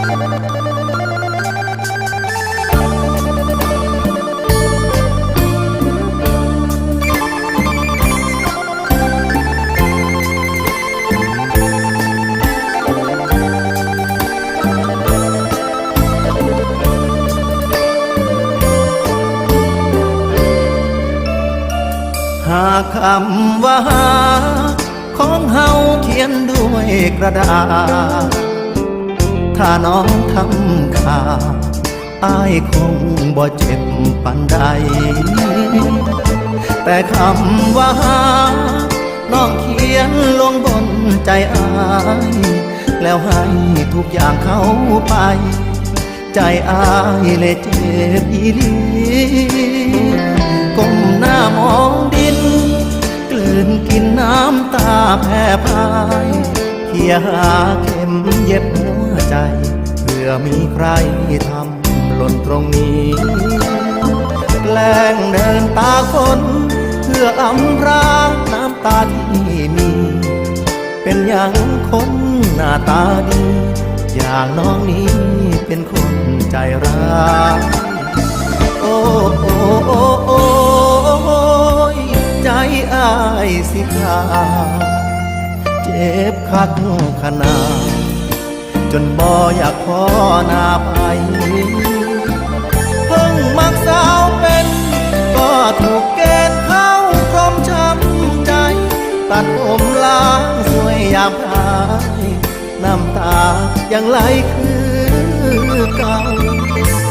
หากคำว่าของเฮาเขียนด้วยกระดาษถ้าน้องทำขาดอ้ายคงบ่เจ็บปานใดแต่คำว่าน้องเขียนลงบนใจอ้ายแล้วให้ทุกอย่างเข้าไปใจอ้ายเลยเจ็บอีหลีก้มหน้ามองดินกลืนกินน้ำตาแผ่พายเขี่ยหาเข็มเย็บหัวใจเพื่อมีใครทำหล่นตรงนี้แกล้งเดินตาคนเพื่ออำพรางน้ำตาที่มีเป็นอย่างคนหน้าตาดีอย่างน้องนี้เป็นคนใจร้ายโอ้โอ้โอ้โอ้ใจอ้ายสิขาดเจ็บคักขนาดจนบ่อยากขอหน้าไปเพิ่งมักสาวเป็นก็ถูกเกณฑ์เข้ากรมช้ำใจตัดผมล้างสวยยามพายน้ำตายังไหลคือเก่า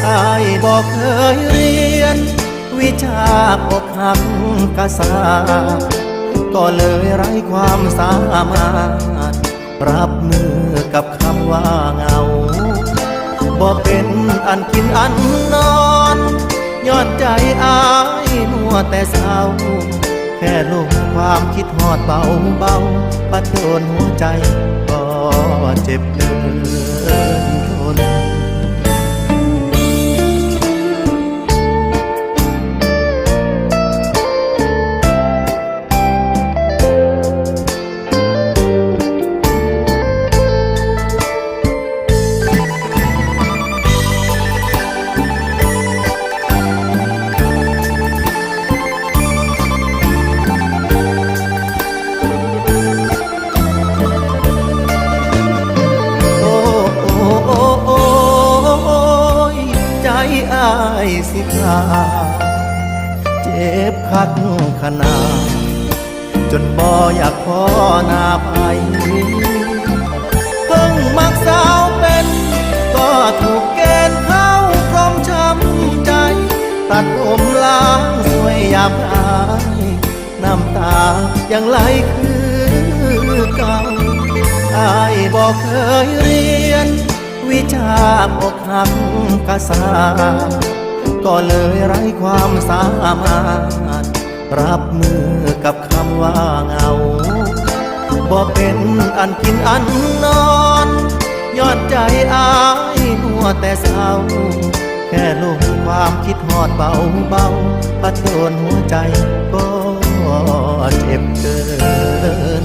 อ้ายบอกเคยเรียนวิชาอกหักกษาก็เลยไร้ความสามารถรับมือกับคำว่าเหงาบ่เป็นอันกินอันนอนย้อนใจอ้ายมัวแต่เศร้าแค่ลงความคิดฮอดเบาเบาปัดโดนหัวใจก็เจ็บเกินทนอ้ายสิขาดเจ็บคักขนาดจนบ่อยากขอหน้าไปเพิ่งมักสาวเป็นก็ถูกเกณฑ์เข้ากรมช้ำใจตัดผมล้างสวยยามพายน้ำตายังไหลคือเก่าอ้ายบอกเคยเรียนวิชาอกหักกษาก็เลยไร้ความสามารถรับมือกับคำว่าเหงาบ่เป็นอันกินอันนอนย้อนใจอ้ายมัวแต่เศร้าแค่ลงความคิดฮอดเบาเบาปัดโดนหัวใจก็เจ็บเกิน